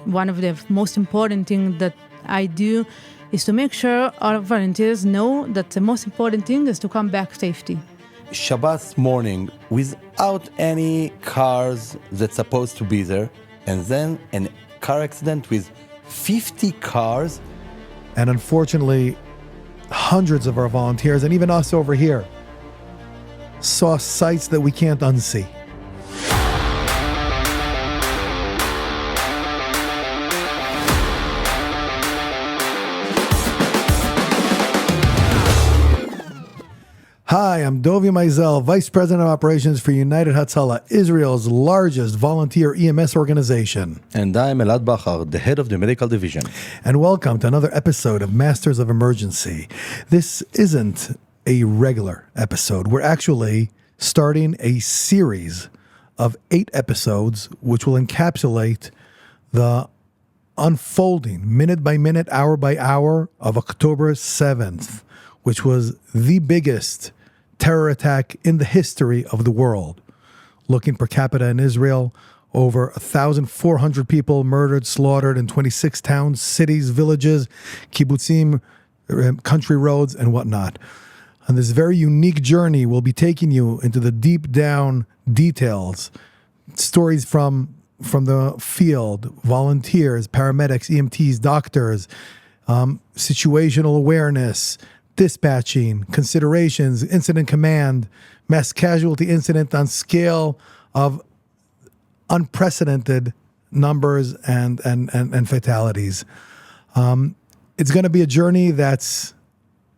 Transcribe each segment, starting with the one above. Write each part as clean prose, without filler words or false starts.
one of the most important things that I do is to make sure our volunteers know that the most important thing is to come back safely. Shabbat morning, without any cars that's supposed to be there, and then a car accident with 50 cars. And unfortunately, hundreds of our volunteers, and even us over here, saw sights that we can't unsee. Hi, I'm Dovie Maisel, Vice President of Operations for United Hatzalah, Israel's largest volunteer EMS organization. And I'm Elad Bachar, the head of the medical division. And welcome to another episode of Masters of Emergency. This isn't a regular episode. We're actually starting a series of 8 episodes which will encapsulate the unfolding, minute by minute, hour by hour of October 7th, which was the biggest terror attack in the history of the world. Looking per capita in Israel, over 1,400 people murdered, slaughtered in 26 towns, cities, villages, kibbutzim, country roads, and whatnot. On this very unique journey, we'll be taking you into the deep down details, stories from the field, volunteers, paramedics, EMTs, doctors, situational awareness, dispatching, considerations, incident command, mass casualty incident on scale of unprecedented numbers and fatalities. It's going to be a journey that's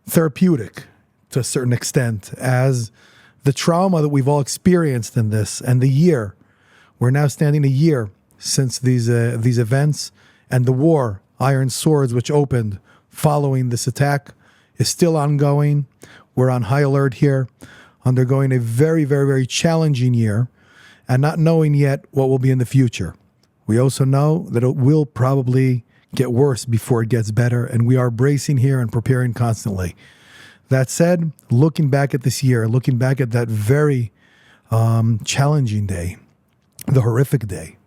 therapeutic to a certain extent, as the trauma that we've all experienced in this, and the year, we're now standing a year since these events, and the war, Iron Swords, which opened following this attack, is still ongoing. We're on high alert here, undergoing a very, very, very challenging year, and not knowing yet what will be in the future. We also know that it will probably get worse before it gets better, and we are bracing here and preparing constantly. That said, looking back at this year, looking back at that very challenging day, the horrific day,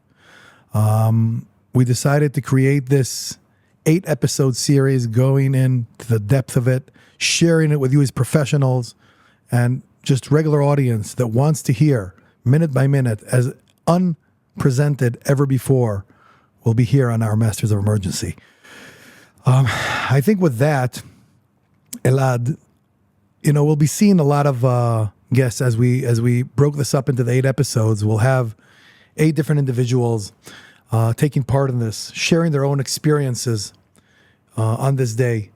we decided to create this 8-episode series, going into the depth of it, sharing it with you as professionals and just regular audience that wants to hear minute by minute, as unpresented ever before, will be here on our Masters of Emergency. I think with that, Elad, we'll be seeing a lot of guests as we broke this up into the 8 episodes. We'll have 8 different individuals taking part in this, sharing their own experiences on this day,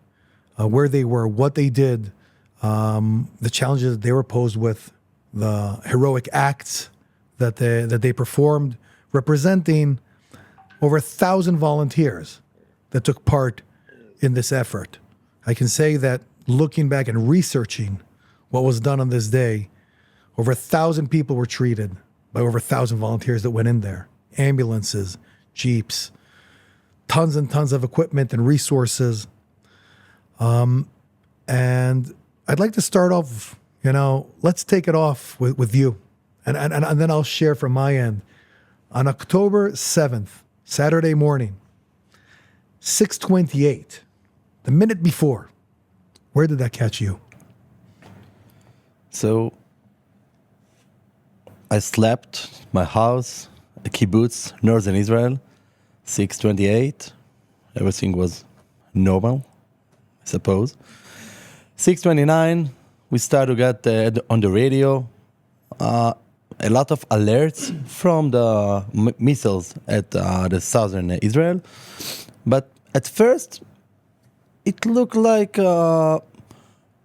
where they were, what they did, the challenges that they were posed with, the heroic acts that they performed, representing over 1,000 volunteers that took part in this effort. I can say that looking back and researching what was done on this day, over 1,000 people were treated by over 1,000 volunteers that went in there. Ambulances, jeeps, tons and tons of equipment and resources. And I'd like to start off, let's take it off with you. And then I'll share from my end. On October 7th, Saturday morning, 6:28, the minute before, where did that catch you? So I slept my house, a kibbutz, northern Israel, 6:28. Everything was normal, I suppose. 6:29, we started to get on the radio a lot of alerts from the missiles at the southern Israel. But at first, it looked like a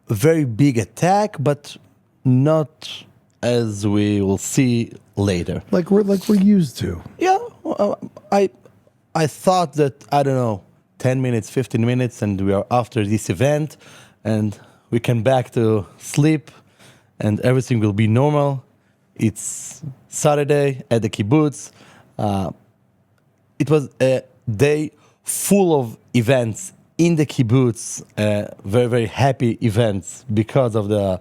very big attack, but not as we will see later. Like we're used to. Yeah, I thought that, 10 minutes, 15 minutes, and we are after this event, and we can back to sleep, and everything will be normal. It's Saturday at the kibbutz. It was a day full of events in the kibbutz, very, very happy events because of the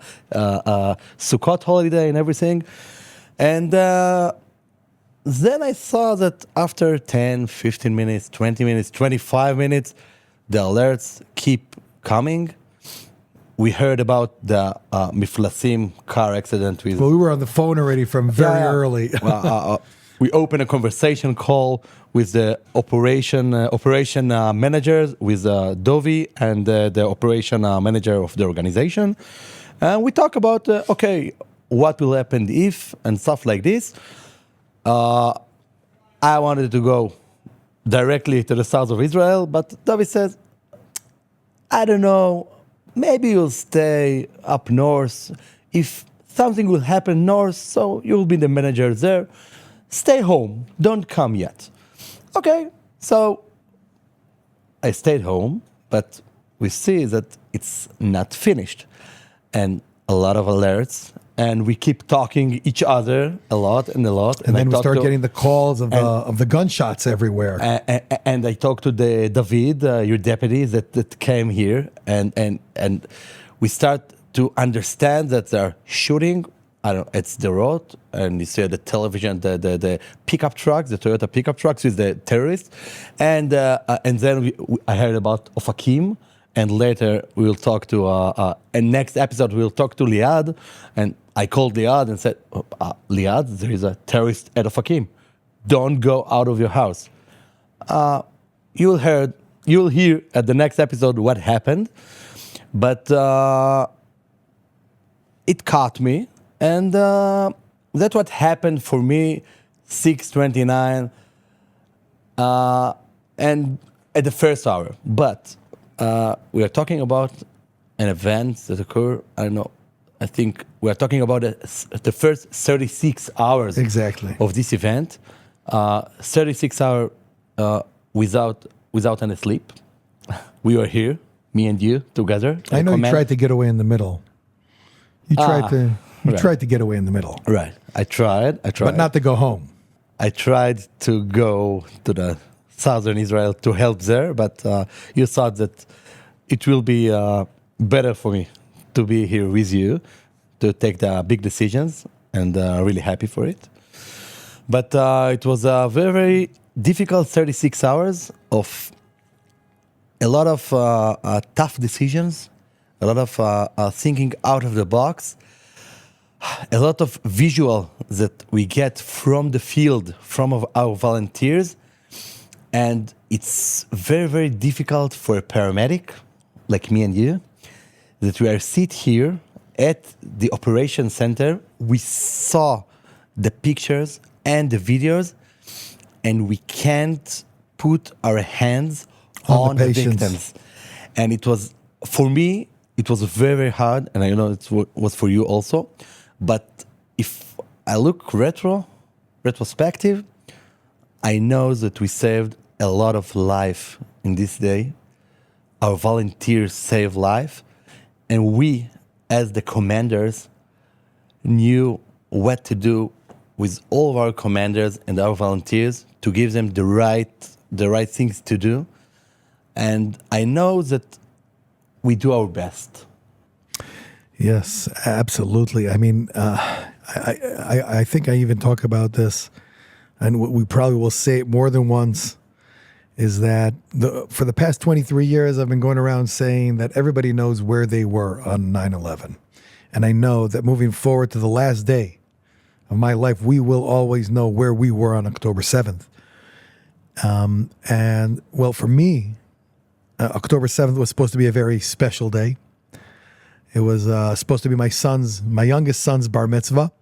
Sukkot holiday and everything. And then I saw that after 10, 15 minutes, 20 minutes, 25 minutes, the alerts keep coming. We heard about the Miflasim car accident with... Well, we were on the phone already from very early. We opened a conversation call with the operation managers, with Dovie and the operation manager of the organization. And we talk about, what will happen if, and stuff like this. I wanted to go directly to the south of Israel, but Dovie says, I don't know, maybe you'll stay up north. If something will happen north, so you'll be the manager there. Stay home, don't come yet. Okay, so I stayed home, but we see that it's not finished. And a lot of alerts, and we keep talking each other a lot. And then we start getting the calls of the gunshots everywhere. And I talked to the David, your deputy that came here, and we start to understand that they're shooting. I don't know, it's the road, and you see the television, the pickup trucks, the Toyota pickup trucks with the terrorists, and then I heard about Ofakim. And later we'll talk to, and next episode we'll talk to Elad. And I called Elad and said, Elad, there is a terrorist at Ofakim. Don't go out of your house. You'll hear at the next episode what happened. But it caught me. And that's what happened for me, 6:29, and at the first hour. But we are talking about an event that occurred, I don't know, I think we are talking about the first 36 hours of this event. 36 hours without any sleep. We were here, me and you, together. I know you tried to get away in the middle. You tried to get away in the middle. Right. I tried. But not to go home. I tried to go to the southern Israel to help there, but you thought that it will be better for me to be here with you, to take the big decisions, and really happy for it. But it was a very, very difficult 36 hours of a lot of tough decisions, a lot of thinking out of the box, a lot of visual that we get from the field, from our volunteers. And it's very, very difficult for a paramedic like me and you, that we are sit here at the operation center. We saw the pictures and the videos, and we can't put our hands on the victims. And it was, for me, it was very, very hard, and I know it was for you also. But if I look retrospective, I know that we saved a lot of life in this day. Our volunteers saved life, and we, as the commanders, knew what to do with all of our commanders and our volunteers to give them the right things to do. And I know that we do our best. Yes, absolutely. I mean, I think I even talk about this, and we probably will say it more than once, is that for the past 23 years, I've been going around saying that everybody knows where they were on 9/11. And I know that moving forward to the last day of my life, we will always know where we were on October 7th. And, well, for me, October 7th was supposed to be a very special day. It was supposed to be my youngest son's bar mitzvah.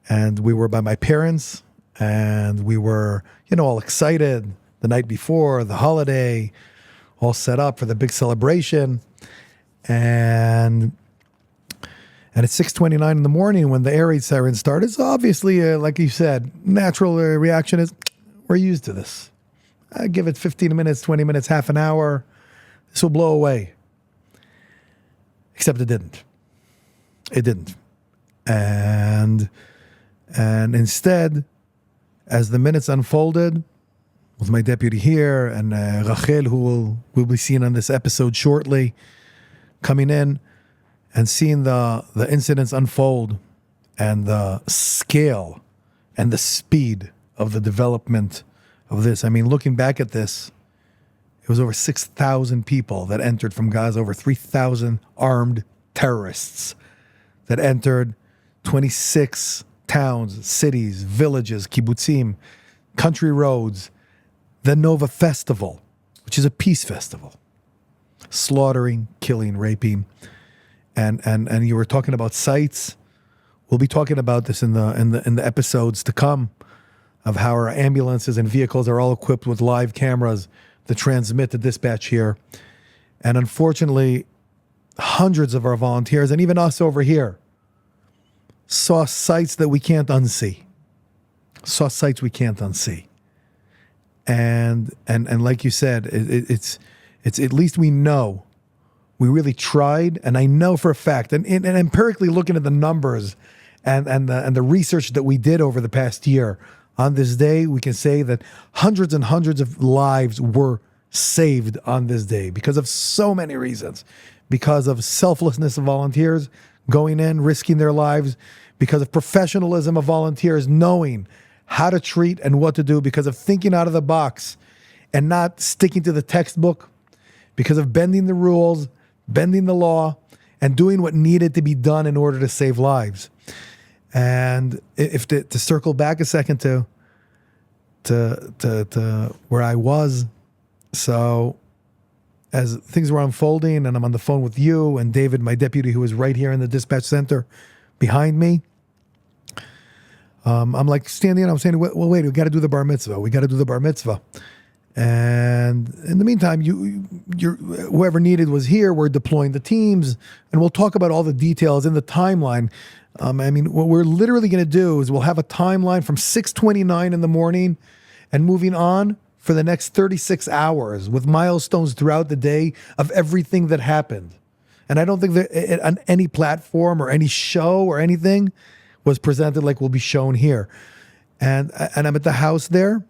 And we were by my parents, and we were, all excited the night before, the holiday, all set up for the big celebration. And at 6:29 in the morning, when the air raid siren started, so obviously, like you said, natural reaction is, we're used to this. I give it 15 minutes, 20 minutes, half an hour. This will blow away. Except it didn't. It didn't. And instead, as the minutes unfolded, with my deputy here and Rachel, who will be seen on this episode shortly, coming in and seeing the incidents unfold and the scale and the speed of the development of this. I mean, looking back at this, it was over 6,000 people that entered from Gaza, over 3,000 armed terrorists that entered 26 towns, cities, villages, kibbutzim, country roads, the Nova Festival, which is a peace festival, slaughtering, killing, raping, and you were talking about sites. We'll be talking about this in the episodes to come, of how our ambulances and vehicles are all equipped with live cameras to transmit the dispatch here. And unfortunately, hundreds of our volunteers, and even us over here, saw sights that we can't unsee. Saw sights we can't unsee. And like you said, it's at least we know we really tried, and I know for a fact, and empirically looking at the numbers and the research that we did over the past year, on this day, we can say that hundreds and hundreds of lives were saved on this day because of so many reasons. Because of selflessness of volunteers going in, risking their lives, because of professionalism of volunteers knowing how to treat and what to do, because of thinking out of the box and not sticking to the textbook, because of bending the rules, bending the law, and doing what needed to be done in order to save lives. And if to circle back a second to where I was, so as things were unfolding, and I'm on the phone with you and David, my deputy, who was right here in the dispatch center behind me, I'm like standing, and I'm saying, well, wait, we got to do the bar mitzvah. We got to do the bar mitzvah. And in the meantime, whoever needed was here. We're deploying the teams, and we'll talk about all the details in the timeline. I mean, what we're literally going to do is we'll have a timeline from 6:29 in the morning and moving on for the next 36 hours with milestones throughout the day of everything that happened. And I don't think that on any platform or any show or anything was presented like will be shown here. And I'm at the house there,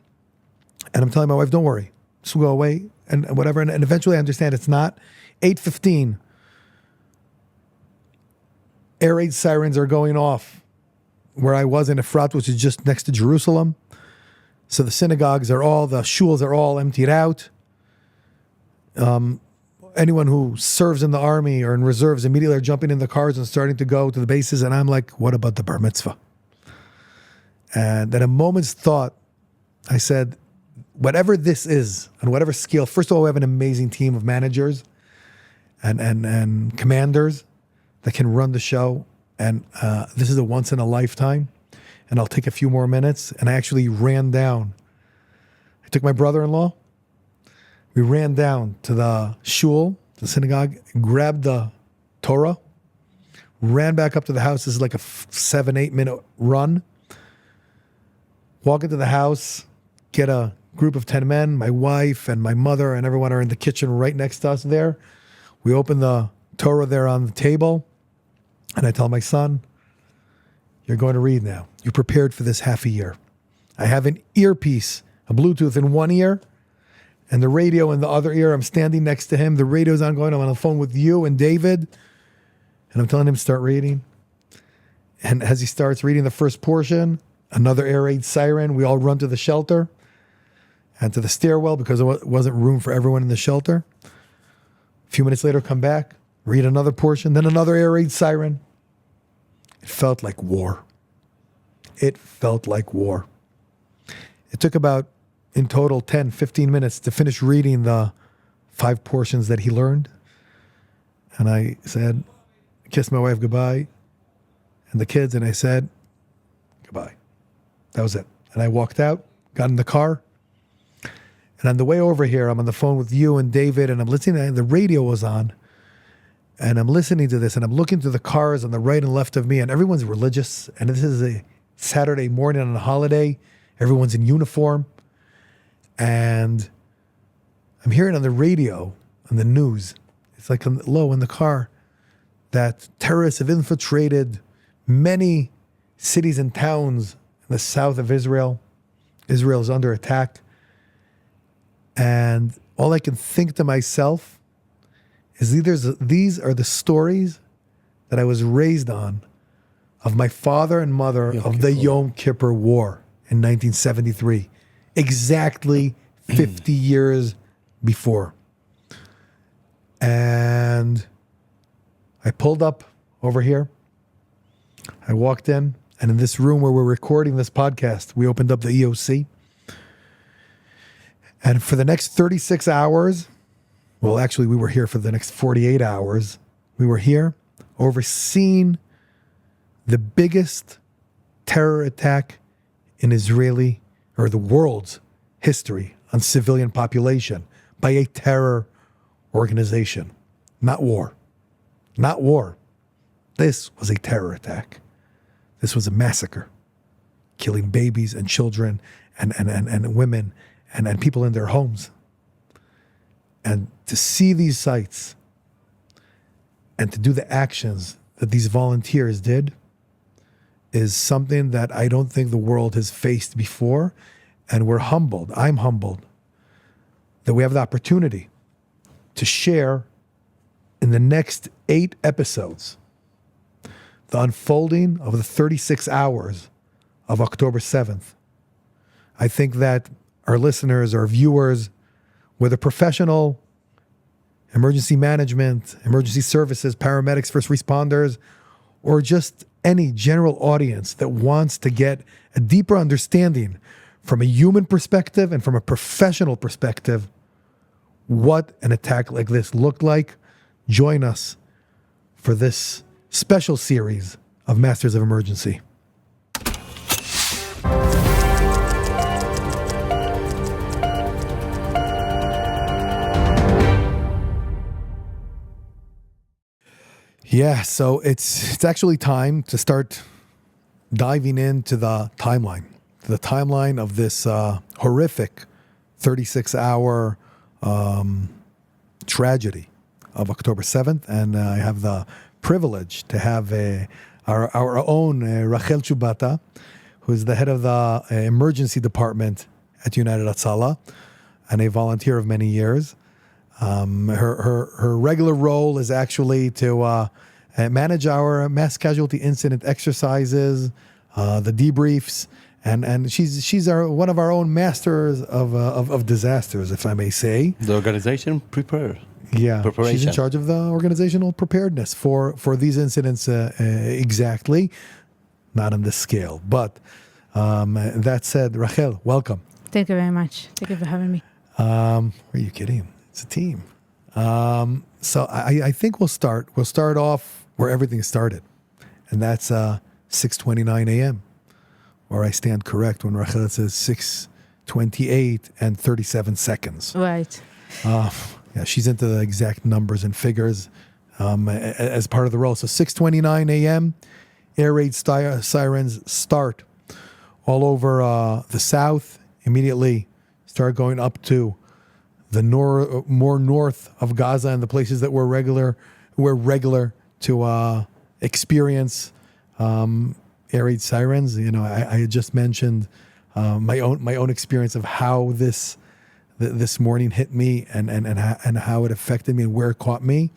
and I'm telling my wife, don't worry, this will go away and whatever. And eventually I understand it's not. 8:15. Air raid sirens are going off where I was in Efrat, which is just next to Jerusalem. So the synagogues the shuls are all emptied out. Anyone who serves in the army or in reserves immediately are jumping in the cars and starting to go to the bases. And I'm like, what about the bar mitzvah? And at a moment's thought, I said, whatever this is, on whatever scale, first of all, we have an amazing team of managers and commanders that can run the show. And this is a once in a lifetime. And I'll take a few more minutes. And I actually ran down. I took my brother-in-law. We ran down to the shul, the synagogue, grabbed the Torah, ran back up to the house. This is like a 7-8 minute run. Walk into the house, get a group of 10 men, my wife and my mother and everyone are in the kitchen right next to us there. We open the Torah there on the table. And I tell my son, you're going to read now. You're prepared for this half a year. I have an earpiece, a Bluetooth in one ear, and the radio in the other ear. I'm standing next to him. The radio's on going. I'm on the phone with you and David. And I'm telling him to start reading. And as he starts reading the first portion, another air raid siren. We all run to the shelter and to the stairwell because there wasn't room for everyone in the shelter. A few minutes later, come back, read another portion, then another air raid siren. It felt like war. It felt like war. It took about, in total, 10, 15 minutes to finish reading the 5 portions that he learned. And I said, kissed my wife goodbye and the kids, and I said, goodbye. That was it. And I walked out, got in the car. And on the way over here, I'm on the phone with you and David, and I'm listening, and the radio was on. And I'm listening to this, and I'm looking to the cars on the right and left of me, and everyone's religious. And this is a Saturday morning on a holiday. Everyone's in uniform. And I'm hearing on the radio, on the news, it's like low in the car, that terrorists have infiltrated many cities and towns in the south of Israel. Israel is under attack. And all I can think to myself is these are the stories that I was raised on of my father and mother of the Yom Kippur War in 1973, exactly 50 years before. And I pulled up over here. I walked in, and in this room where we're recording this podcast, we opened up the EOC. And for the next 36 hours, well, actually, we were here for the next 48 hours. We were here overseeing the biggest terror attack in Israeli, or the world's history, on civilian population by a terror organization. Not war. Not war. This was a terror attack. This was a massacre, killing babies and children and women and people in their homes. And to see these sites and to do the actions that these volunteers did is something that I don't think the world has faced before. And we're humbled. I'm humbled that we have the opportunity to share in the next 8 episodes the unfolding of the 36 hours of October 7th. I think that our listeners, our viewers, whether professional, emergency management, emergency services, paramedics, first responders, or just any general audience that wants to get a deeper understanding from a human perspective and from a professional perspective what an attack like this looked like, join us for this special series of Masters of Emergency. Yeah, so it's actually time to start diving into the timeline of this horrific 36-hour tragedy of October 7th. And I have the privilege to have our own Rachel Zubeta, who is the head of the emergency department at United Hatzalah and a volunteer of many years. Her regular role is actually to manage our mass casualty incident exercises, the debriefs, and she's one of our own masters of disasters, if I may say. The organization prepared. Yeah, Preparation. She's in charge of the organizational preparedness for these incidents exactly, not on this scale. But that said, Rachel, welcome. Thank you very much. Thank you for having me. Are you kidding? It's a team. So I think we'll start off where everything started, and that's 6:29 a.m. Or I stand correct when Rachel says 6:28 and 37 seconds. Right. Yeah, she's into the exact numbers and figures as part of the role. So 6:29 a.m., air raid sirens start all over the south. Immediately start going up to the more north of Gaza and the places that were regular to experience air raid sirens. You know, I had just mentioned my own experience of how this morning hit me and how it affected me and where it caught me.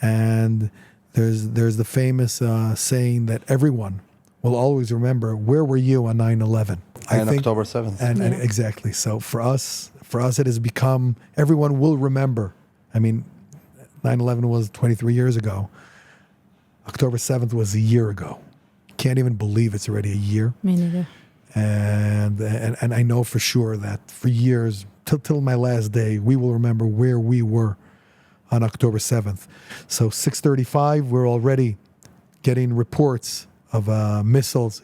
And there's the famous saying that everyone will always remember, where were you on 9/11? And October 7th. And exactly. So for us it has become, everyone will remember. I mean, 9/11 was 23 years ago. October 7th was a year ago. Can't even believe it's already a year. Me neither. And I know for sure that for years, till my last day, we will remember where we were on October 7th. So 6:35, we're already getting reports of missiles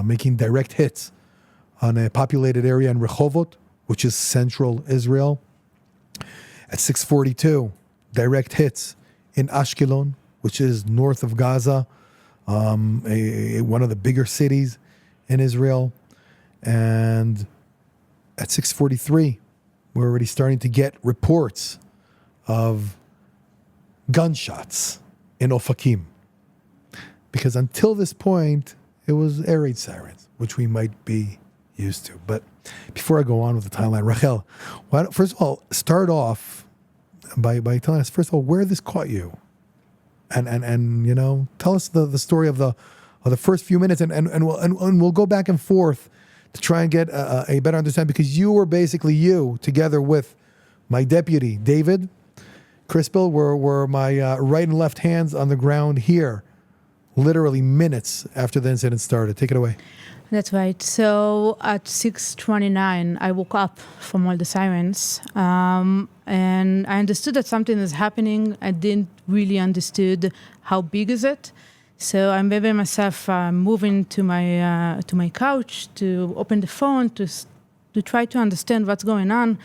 making direct hits on a populated area in Rehovot, which is central Israel. At 6:42, direct hits in Ashkelon, which is north of Gaza, one of the bigger cities in Israel. And at 6:43, we're already starting to get reports of gunshots in Ofakim. Because until this point, it was air raid sirens, which we might be used to. But before I go on with the timeline, Rachel, first of all, start off by telling us, first of all, where this caught you. And you know, tell us the story of the first few minutes, and we'll go back and forth to try and get a better understanding, because you were basically together with my deputy, David Crispell, were my right and left hands on the ground here, literally minutes after the incident started. Take it away. That's right. So at 6:29, I woke up from all the sirens, and I understood that something is happening. I didn't really understood how big is it. So I remember myself moving to my couch to open the phone to try to understand what's going on.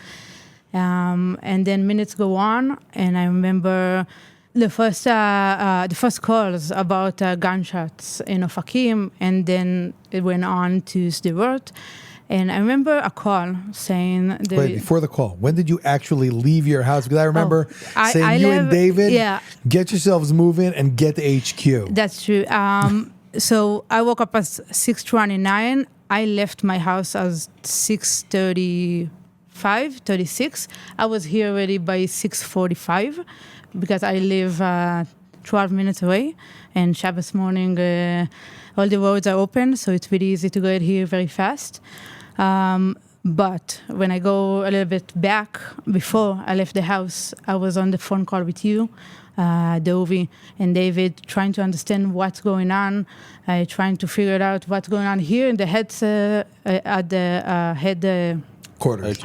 And then minutes go on, and I remember the first calls about gunshots in Ofakim, and then it went on to Sderot. And I remember a call saying... Wait, before the call, when did you actually leave your house? Because I remember saying and David, get yourselves moving and get to HQ. That's true. So I woke up at 6:29. I left my house at 6:36. I was here already by 6:45 because I live 12 minutes away. And Shabbos morning, all the roads are open, so it's really easy to get here very fast. But when I go a little bit back, before I left the house, I was on the phone call with you, Dovie and David, trying to understand what's going on, trying to figure out what's going on here in the heads at the headquarters.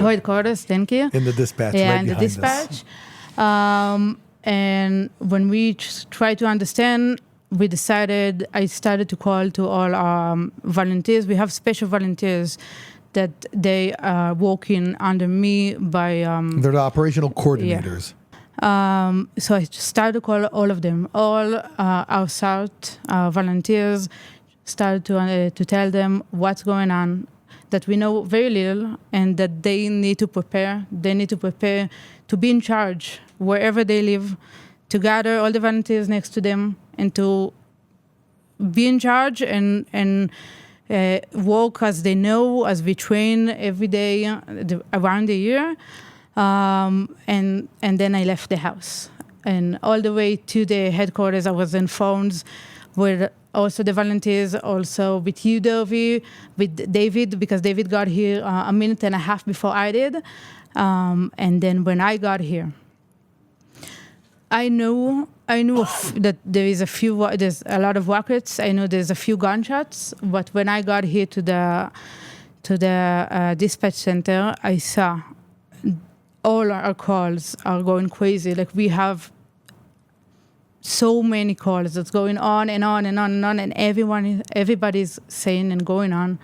Thank you. In the dispatch. Yeah, right in the behind dispatch. And when we try to understand, we decided, I started to call to all our volunteers. We have special volunteers that they are working under me by... They're the operational coordinators. Yeah. So I started to call all of them. All our South volunteers started to tell them what's going on, that we know very little, and that they need to prepare. They need to prepare to be in charge wherever they live, to gather all the volunteers next to them, and to be in charge and work as they know, as we train every day around the year. And then I left the house. And all the way to the headquarters, I was in phones with also the volunteers, also with you, Dovie, with David, because David got here a minute and a half before I did. And then when I got here, I knew that there's a lot of rockets. I know there's a few gunshots. But when I got here to the dispatch center, I saw all our calls are going crazy. Like, we have so many calls that's going on and on and on and on, and everybody's saying and going on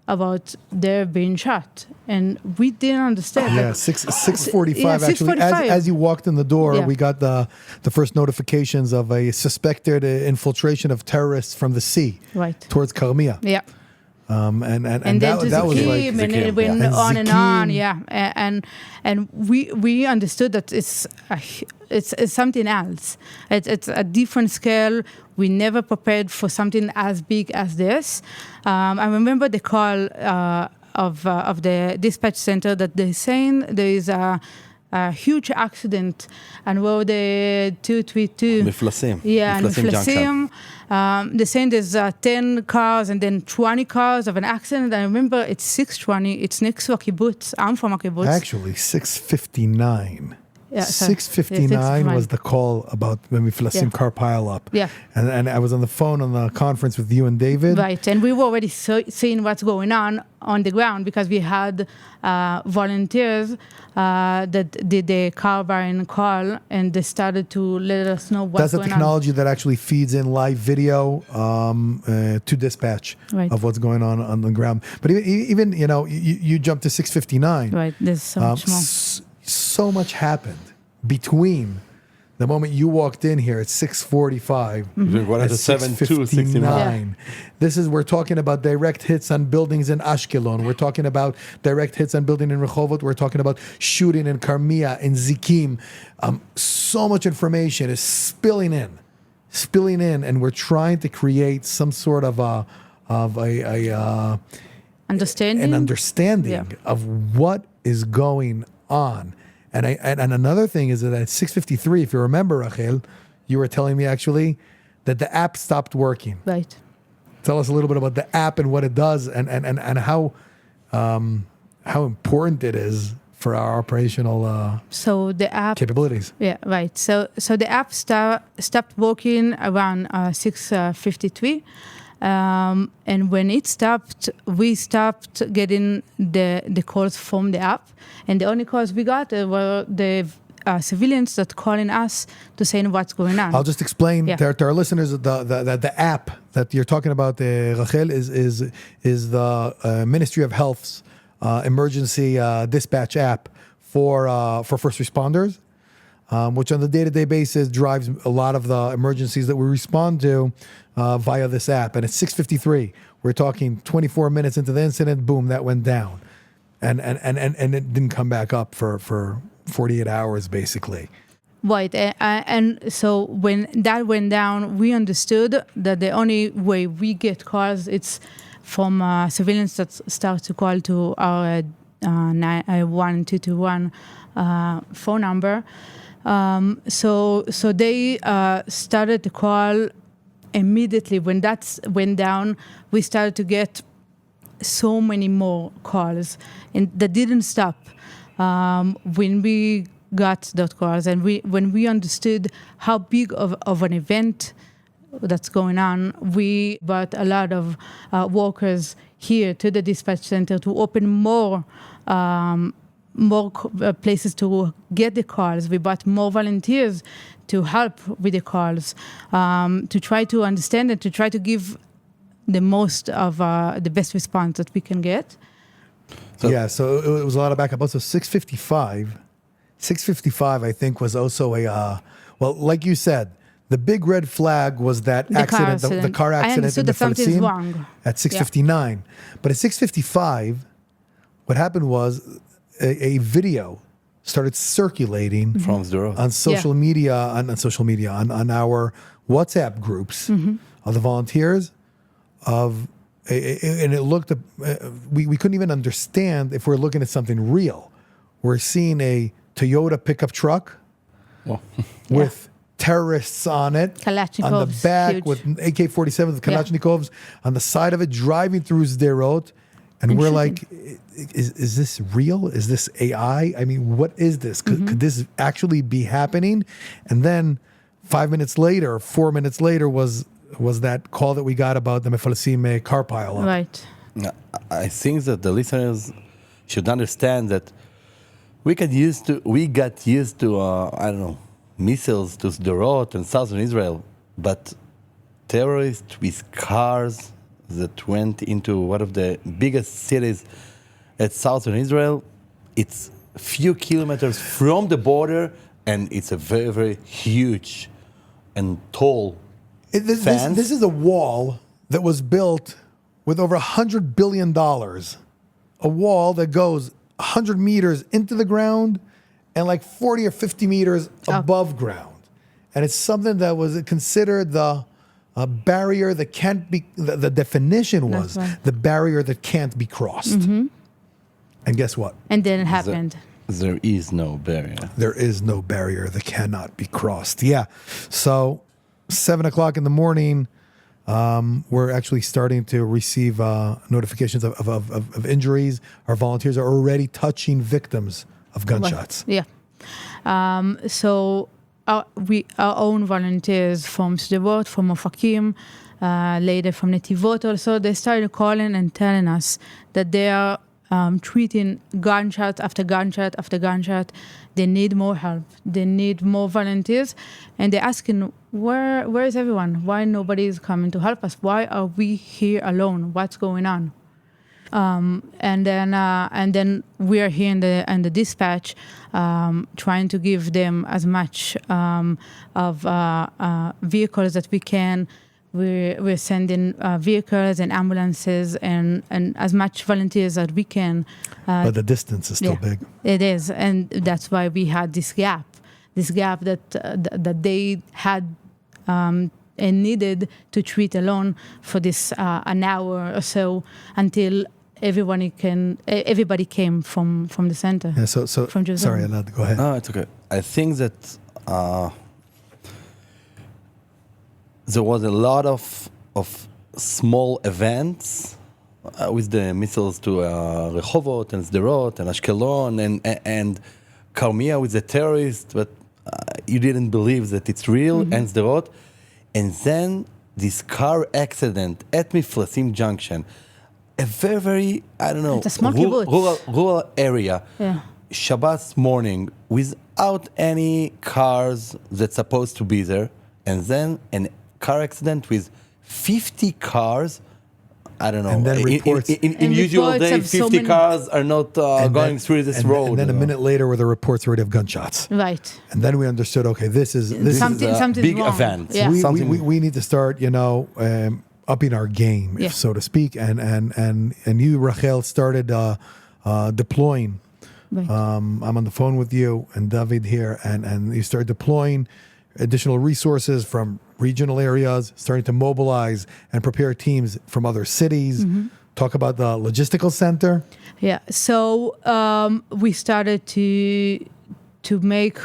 about their being shot, and we didn't understand. Yeah, 6:45 actually. As you walked in the door, we got the first notifications of a suspected infiltration of terrorists from the sea, towards Karmia. Yeah. And then that to was like, and it went on and on, and we understood that it's something else. It's a different scale. We never prepared for something as big as this. I remember the call of the dispatch center that they're saying there is a huge accident on road 232. Miflasim. Yeah, Miflasim. They're saying there's 10 cars and then 20 cars of an accident. I remember it's 6:20. It's next to a kibbutz. I'm from a kibbutz. Actually, 6:59. Yeah, 6:59 was the call about the Miflasim car pile up. Yeah. And I was on the phone on the conference with you and David. Right, and we were already seeing what's going on the ground, because we had volunteers that did the carbine call, and they started to let us know what's That's going on. That's a technology that actually feeds in live video to dispatch of what's going on the ground. But even you jumped to 6:59. Right, there's so much more. So much happened between the moment you walked in here at 6:45 and 7:69. We're talking about direct hits on buildings in Ashkelon. We're talking about direct hits on buildings in Rehovot. We're talking about shooting in Karmia, in Zikim. So much information is spilling in, and we're trying to create some sort of a understanding of what is going on. And another thing is that at 6:53, if you remember, Rachel, you were telling me actually that the app stopped working. Right. Tell us a little bit about the app and what it does, and how how important it is for our operational So the app, capabilities. yeah, right. So the app stopped working around 6:53, and when it stopped, we stopped getting the calls from the app, and the only calls we got were the civilians that calling us to say what's going on. I'll just explain Yeah. to our listeners that the app that you're talking about, Rachel, is the Ministry of Health's emergency dispatch app for first responders, which on the day-to-day basis drives a lot of the emergencies that we respond to via this app. And it's 6:53. We're talking 24 minutes into the incident. Boom, that went down, and it didn't come back up for 48 hours, basically. Right, and so when that went down, we understood that the only way we get calls, it's from civilians that start to call to our 1221 phone number. So they started to call immediately. When that went down, we started to get so many more calls, and that didn't stop. When we got those calls, and when we understood how big of an event that's going on, we brought a lot of workers here to the dispatch center to open more places to get the calls. We brought more volunteers to help with the calls, to try to understand and to try to give the most of the best response that we can get. So it was a lot of backup. Also, 6:55, I think, was also like you said, the big red flag was that the car accident in the something's wrong at 6:59. But at 6:55, what happened was a video started circulating From Zero. on social media, on our WhatsApp groups of the volunteers and it looked, we couldn't even understand if we're looking at something real. We're seeing a Toyota pickup truck with terrorists on it, on the back huge. with AK-47s, Kalashnikovs on the side of it, driving through Sderot. And we're like, is this real? Is this AI? I mean, what is this? Could this actually be happening? And then 4 minutes later was that call that we got about the Mefalasim car pile up. Right. I think that the listeners should understand that we got used to I don't know, missiles to Sderot and southern Israel, but terrorists with cars that went into one of the biggest cities at southern Israel, it's a few kilometers from the border, and it's a very, very huge and tall This is a wall that was built with over $100 billion. A wall that goes 100 meters into the ground and like 40 or 50 meters above ground. And it's something that was considered the barrier that can't be, the definition was the barrier that can't be crossed. And guess what? And then it happened. There is no barrier. There is no barrier that cannot be crossed. Yeah. So 7 o'clock in the morning, we're actually starting to receive notifications of injuries. Our volunteers are already touching victims of gunshots. Yeah. So our own volunteers from Sderot, from Ofakim, later from Netivot also, they started calling and telling us that they are treating gunshot after gunshot after gunshot. They need more help. They need more volunteers. And they're asking, where is everyone? Why nobody is coming to help us? Why are we here alone? What's going on? And then we are here in the dispatch, trying to give them as much of vehicles that we can. We're sending vehicles and ambulances and as much volunteers as we can. But the distance is still big. It is, and that's why we had this gap that they had and needed to treat alone for this an hour or so until everybody came from the center. Yeah, so from Jerusalem. Sorry, Elad, go ahead. No, it's okay. I think that there was a lot of small events with the missiles to Rehovot and Sderot and Ashkelon and Karmia with the terrorists, but you didn't believe that it's real, and Sderot. And then this car accident at Miflasim Junction, a very, very, I don't know, It's a small kibbutz. rural area, Yeah. Shabbat morning, without any cars that's supposed to be there, and then a car accident with 50 cars. I don't know. And then reports. In And usual reports day, of so 50 many- cars are not going through this road. And then a minute later, were the reports already of gunshots. Right. And then we understood, okay, this is Something's big wrong. event. Yeah. we need to start, upping our game, Yeah. so to speak. And you, Rachel, started deploying. Right. I'm on the phone with you and David here, and you start deploying additional resources from regional areas, starting to mobilize and prepare teams from other cities. Talk about the logistical center. Yeah. So we started to make,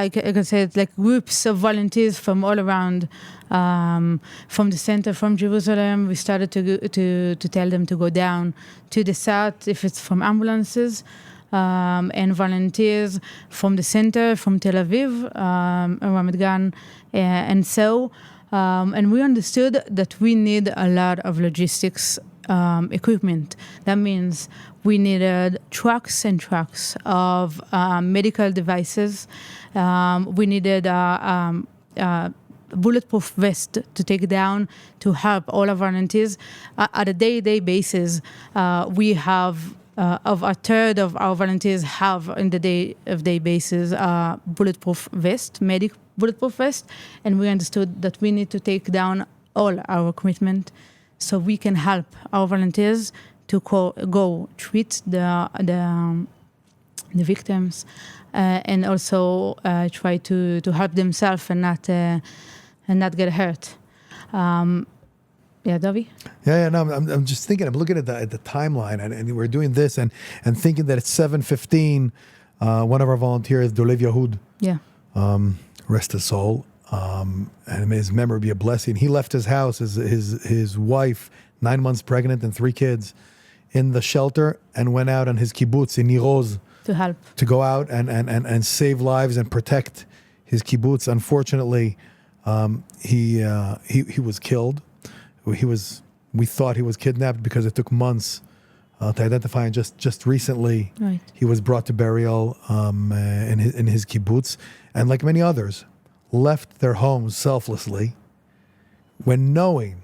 I can say it, like groups of volunteers from all around, from the center, from Jerusalem. We started to tell them to go down to the south, if it's from ambulances, and volunteers from the center, from Tel Aviv, Ramat Gan, and so. And we understood that we need a lot of logistics equipment. That means we needed trucks and trucks of medical devices. We needed bulletproof vest to take down to help all our volunteers. At a day-to-day basis, we have of a third of our volunteers have in the day-of-day basis bulletproof vest, bulletproof vest, and we understood that we need to take down all our equipment so we can help our volunteers to go treat the victims and also try to help themselves and not get hurt. Yeah, Dovie? Yeah, no, I'm just thinking. I'm looking at the timeline, and we're doing this, and thinking that it's 7:15. One of our volunteers, Dolev Yehoud, rest his soul, and may his memory be a blessing. He left his house, his wife, 9 months pregnant and 3 kids, in the shelter, and went out on his kibbutz in Nir Oz To help. to go out and save lives and protect his kibbutz. Unfortunately, he was killed. We thought he was kidnapped because it took months to identify, and just recently he was brought to burial in his kibbutz, and like many others, left their homes selflessly when knowing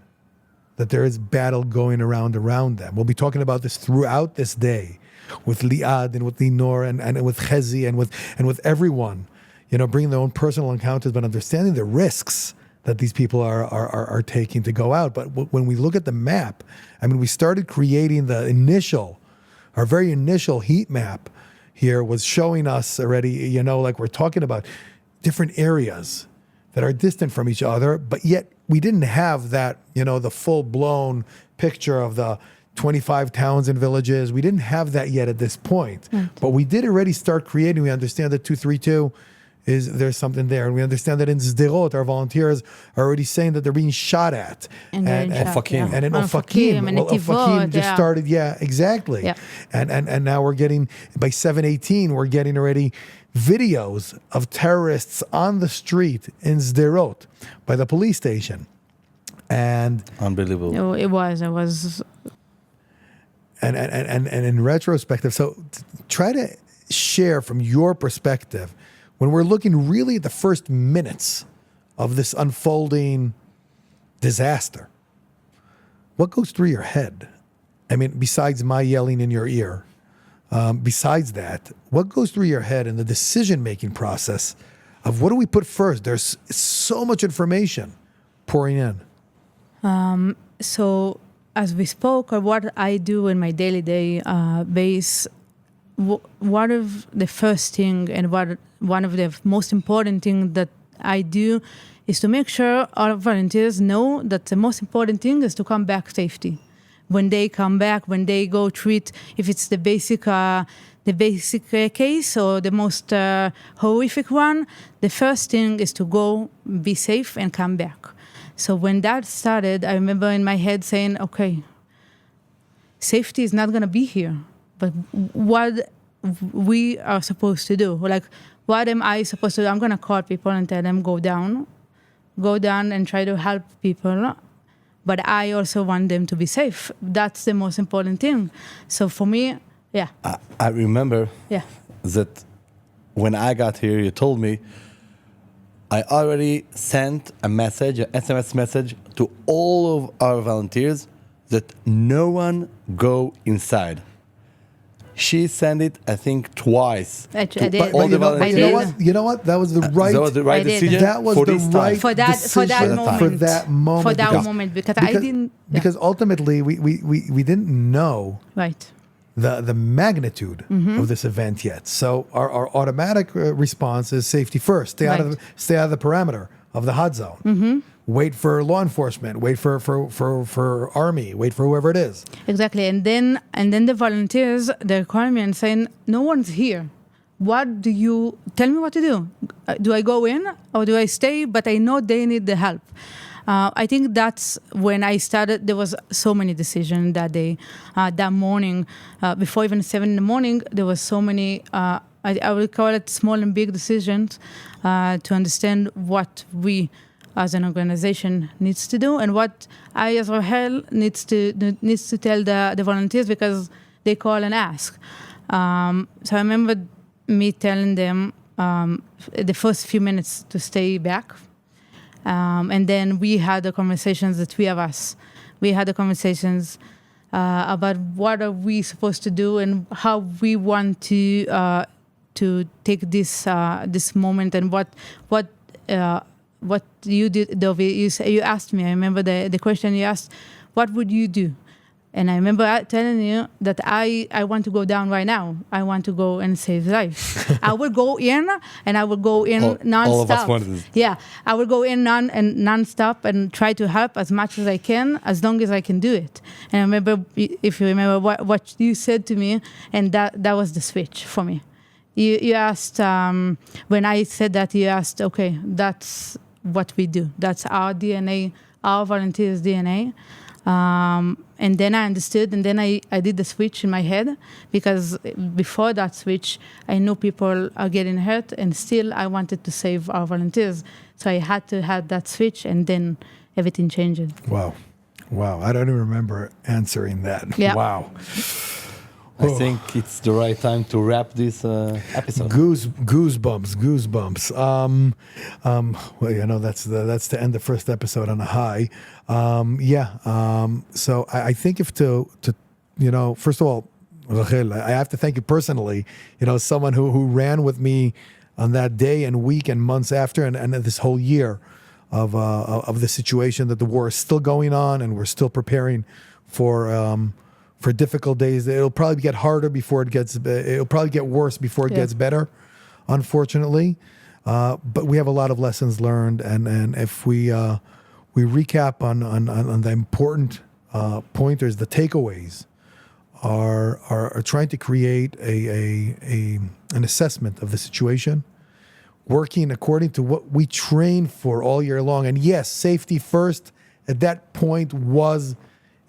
that there is battle going around them. We'll be talking about this throughout this day with Elad and with Linor and with Chezi and with everyone, bringing their own personal encounters, but understanding the risks that these people are taking to go out. But when we look at the map, I mean, we started creating our very initial heat map here was showing us already, like we're talking about different areas that are distant from each other, but yet we didn't have that, the full-blown picture of the 25 towns and villages. We didn't have that yet at this point. But we did already start creating. We understand that 232 there's something there. And we understand that in Sderot, our volunteers are already saying that they're being shot at. And Ofakim. And in Ofakim, Ofakim. and Ofakim Netivot, just started, exactly. Yeah. And now we're getting, by 7:18, we're getting already videos of terrorists on the street in Sderot by the police station. And unbelievable. It was. And in retrospective, so try to share from your perspective, when we're looking really at the first minutes of this unfolding disaster, what goes through your head? I mean, besides my yelling in your ear, besides that, what goes through your head in the decision-making process of what do we put first? There's so much information pouring in. So as we spoke, or what I do in my daily base, one of the first thing and one of the most important thing that I do is to make sure our volunteers know that the most important thing is to come back safety. When they come back, when they go treat, if it's the basic case or the most horrific one, the first thing is to go be safe and come back. So when that started, I remember in my head saying, okay, safety is not going to be here. But what we are supposed to do, like, what am I supposed to do? I'm going to call people and tell them, go down and try to help people. But I also want them to be safe. That's the most important thing. So for me, yeah. I remember that when I got here, you told me I already sent a message, an SMS message to all of our volunteers that no one go inside. She sent it, I think, twice. I to did. all the volunteers. You know what? That was the right. That was the right I did. decision. That was for the this right time. For that moment. For that moment. For that because- moment, because I didn't. Because ultimately, we didn't know Right. the magnitude of this event yet. So our automatic response is safety first. Stay out of the perimeter of the hot zone. Wait for law enforcement. Wait for army. Wait for whoever it is. Exactly. And then the volunteers, they're calling me and saying, no one's here. What do you, tell me what to do. Do I go in or do I stay? But I know they need the help. I think that's when I started. There was so many decisions that day, that morning. Before even 7 a.m, there was so many, I would call it small and big decisions to understand what we as an organization needs to do and what I as Rachel needs to tell the volunteers, because they call and ask. So I remember me telling them the first few minutes to stay back. And then we had the conversations, the three of us. We had the conversations about what are we supposed to do and how we want to take this moment, and what you did, Dovie. You asked me. I remember the question you asked. What would you do? And I remember telling you that I want to go down right now. I want to go and save lives. I will go in, and I will go in nonstop. All of us wanted this. Yeah, I will go in nonstop and try to help as much as I can, as long as I can do it. And I remember, if you remember what you said to me, and that was the switch for me. You asked, when I said that, you asked, okay, that's what we do. That's our DNA, our volunteers' DNA. And then I understood, and then I did the switch in my head, because before that switch, I knew people are getting hurt, and still I wanted to save our volunteers. So I had to have that switch, and then everything changed. Wow. I don't even remember answering that. Yeah. Wow. I think it's the right time to wrap this episode. Goosebumps. Well, you know, that's to end the first episode on a high. So I think if to you know, first of all, Rachel, I have to thank you personally. You know, someone who ran with me on that day and week and months after, and this whole year of the situation that the war is still going on, and we're still preparing for difficult days. It'll probably get harder before it gets. It'll probably get worse before it gets better, unfortunately. But we have a lot of lessons learned, and if we recap on the important pointers, the takeaways are trying to create an assessment of the situation, working according to what we trained for all year long. And yes, safety first at that point was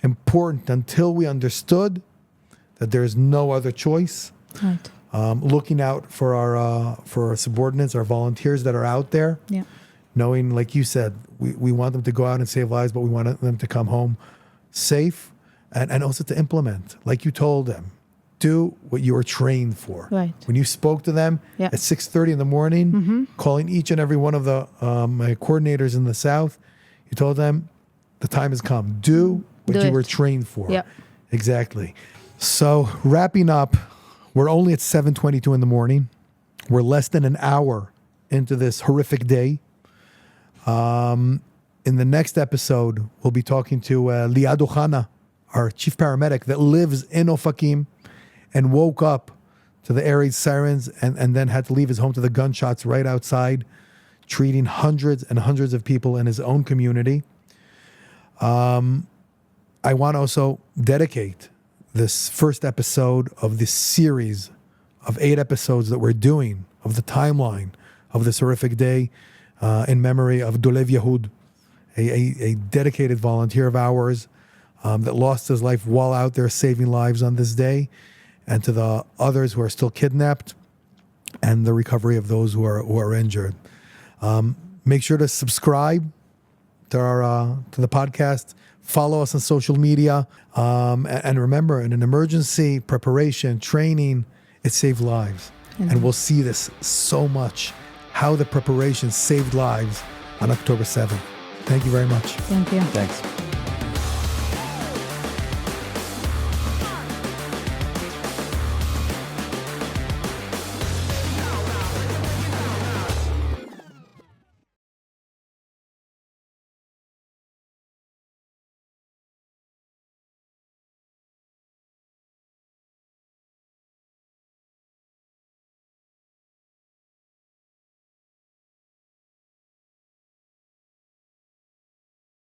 important until we understood that there's no other choice. Right. Looking out for our subordinates, our volunteers that are out there. Yeah. Knowing, like you said, we want them to go out and save lives, but we want them to come home safe, and also to implement, like you told them, do what you were trained for. Right. When you spoke to them at 6:30 in the morning, calling each and every one of the my coordinators in the South, you told them the time has come. Do what you were trained for. Yeah. Exactly. So wrapping up, we're only at 7:22 in the morning. We're less than an hour into this horrific day. In the next episode, we'll be talking to Liad Ochana, our chief paramedic that lives in Ofakim and woke up to the air raid sirens and then had to leave his home to the gunshots right outside, treating hundreds and hundreds of people in his own community. I want to also dedicate this first episode of this series of 8 episodes that we're doing of the timeline of this horrific day in memory of Dolev Yehoud, a dedicated volunteer of ours that lost his life while out there saving lives on this day, and to the others who are still kidnapped, and the recovery of those who are injured. Make sure to subscribe to the podcast. Follow us on social media. And remember, in an emergency, preparation, training, it saved lives. And we'll see this so much, how the preparation saved lives on October 7th. Thank you very much. Thank you. Thanks.